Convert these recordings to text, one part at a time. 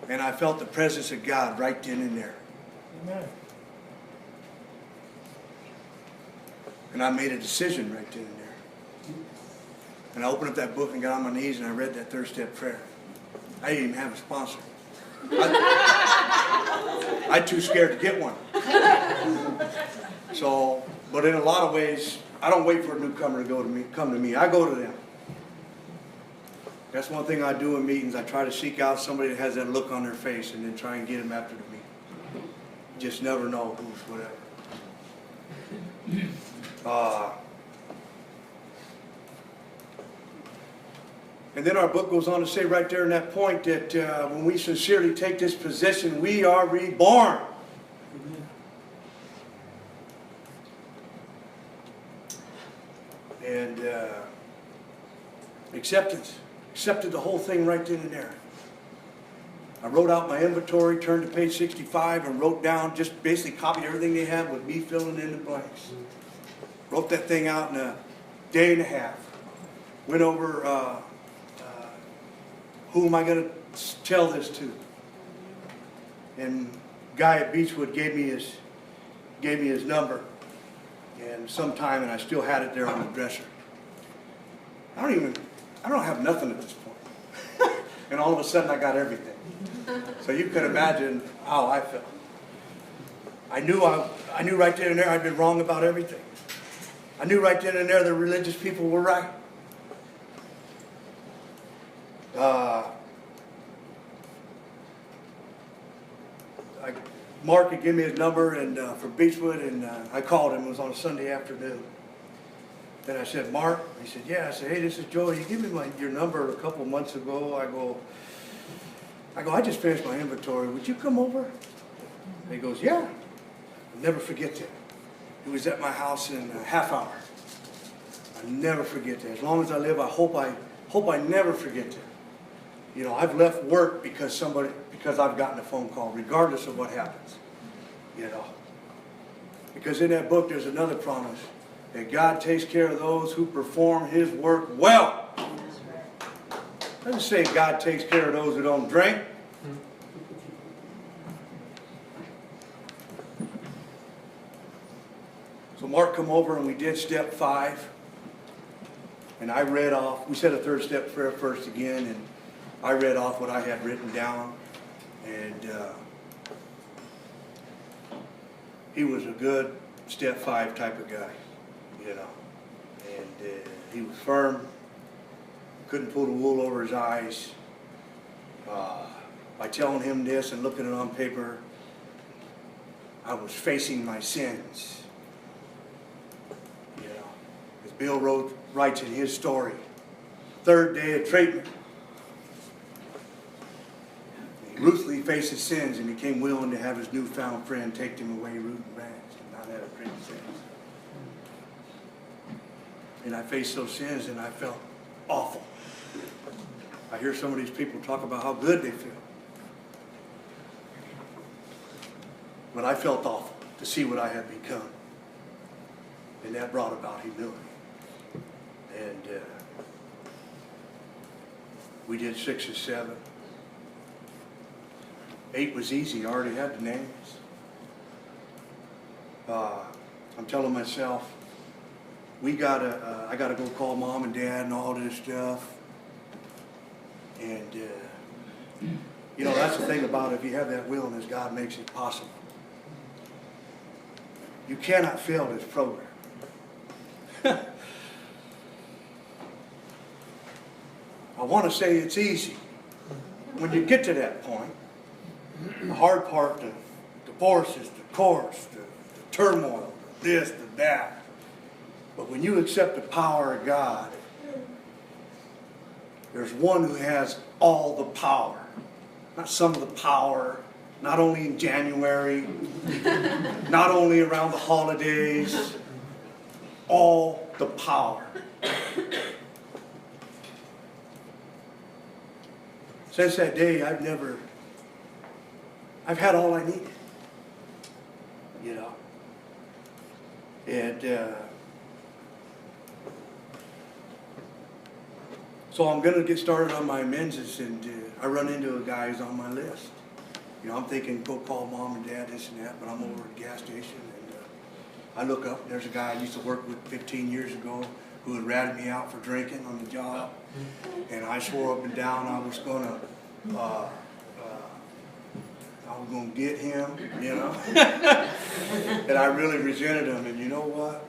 And I felt the presence of God right then and there. Amen. And I made a decision right then and there. And I opened up that book and got on my knees and I read that third step prayer. I didn't even have a sponsor. I'm too scared to get one. So, but in a lot of ways, I don't wait for a newcomer to come to me. I go to them. That's one thing I do in meetings. I try to seek out somebody that has that look on their face and then try and get them after the meeting. You just never know who's whatever. And then our book goes on to say right there in that point that when we sincerely take this position, we are reborn. And accepted the whole thing right then and there. I wrote out my inventory, turned to page 65, and wrote down, just basically copied everything they had with me filling in the blanks. Wrote that thing out in a day and a half. Went over who am I going to tell this to? And guy at Beechwood gave me his number, and sometime, and I still had it there on the dresser. I don't have nothing at this point. And all of a sudden I got everything. So you can imagine how I felt. I knew right then and there I'd been wrong about everything. I knew right then and there the religious people were right. Mark had given me his number and from Beechwood, and I called him. It was on a Sunday afternoon. Then I said, Mark? He said, yeah. I said, hey, this is Joe. You gave me your number a couple months ago. I go, I just finished my inventory. Would you come over? And he goes, yeah. I'll never forget that. He was at my house in a half hour. I'll never forget that. As long as I live, I hope I never forget that. You know, I've left work because I've gotten a phone call, regardless of what happens. You know. Because in that book there's another promise. That God takes care of those who perform His work well. It doesn't say God takes care of those who don't drink. So Mark come over and we did step 5. And I read off, we said a third step prayer first again, and I read off what I had written down. And he was a good step 5 type of guy. You know, and he was firm, couldn't pull the wool over his eyes. By telling him this and looking it on paper, I was facing my sins. You know, as Bill writes in his story, 3rd day of treatment, he ruthlessly faced his sins and became willing to have his newfound friend take him away root and branch and not have a drink of sins. And I faced those sins and I felt awful. I hear some of these people talk about how good they feel. But I felt awful to see what I had become. And that brought about humility. And we did 6 and 7. 8 was easy. I already had the names. I'm telling myself, I gotta go call Mom and Dad and all this stuff. And you know, that's the thing about it. If you have that willingness, God makes it possible. You cannot fail this program. I want to say it's easy. When you get to that point, the hard part, the divorces, the course, the turmoil, this, the that. But when you accept the power of God, there's one who has all the power. Not some of the power, not only in January, not only around the holidays, all the power. Since that day, I've had all I needed. You know. And So I'm going to get started on my amends, and I run into a guy who's on my list. You know, I'm thinking, go call mom and dad, this and that, but I'm over at the gas station, and I look up, and there's a guy I used to work with 15 years ago who had ratted me out for drinking on the job, and I swore up and down I was going to get him, you know. And I really resented him, and you know what?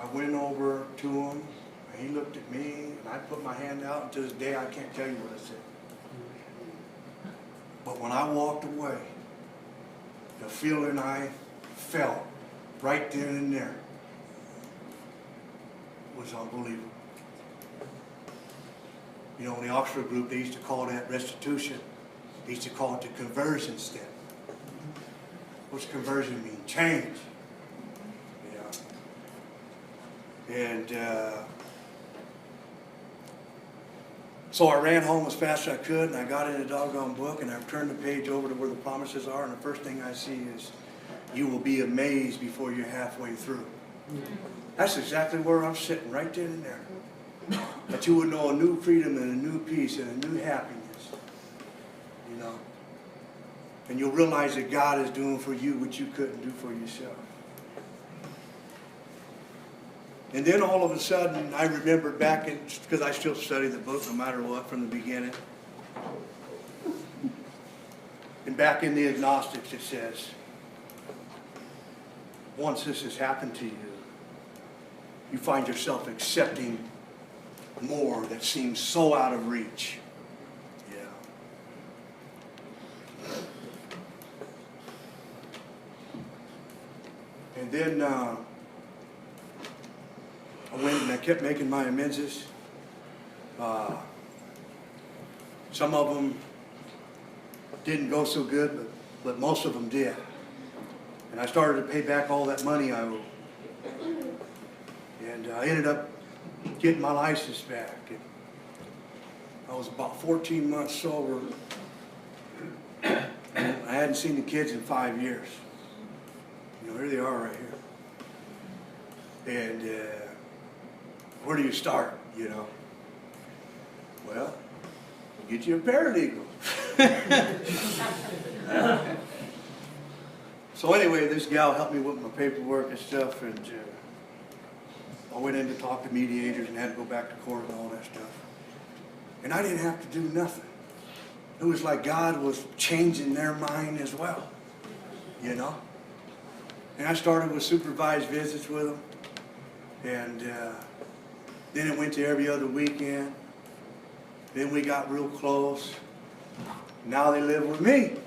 I went over to him, and he looked at me, and I put my hand out, and to this day I can't tell you what I said. But when I walked away, the feeling I felt right then and there was unbelievable. You know, in the Oxford group, they used to call that restitution. They used to call it the conversion step. What's conversion mean? Change. Yeah. And so I ran home as fast as I could, and I got in the doggone book, and I turned the page over to where the promises are, and the first thing I see is, you will be amazed before you're halfway through. That's exactly where I'm sitting, right then and there. That you would know a new freedom and a new peace and a new happiness. You know? And you'll realize that God is doing for you what you couldn't do for yourself. And then all of a sudden, I remembered back, because I still study the book no matter what from the beginning. And back in the Agnostics it says, once this has happened to you, you find yourself accepting more that seems so out of reach. Yeah. And then I went and I kept making my amends. Some of them didn't go so good, but most of them did. And I started to pay back all that money I owed. And I ended up getting my license back. And I was about 14 months sober. And I hadn't seen the kids in 5 years. You know, here they are right here. And where do you start, you know? Well, get you a paralegal. So anyway, this gal helped me with my paperwork and stuff, and I went in to talk to mediators and had to go back to court and all that stuff. And I didn't have to do nothing. It was like God was changing their mind as well, you know? And I started with supervised visits with them, and then it went to every other weekend. Then we got real close. Now they live with me.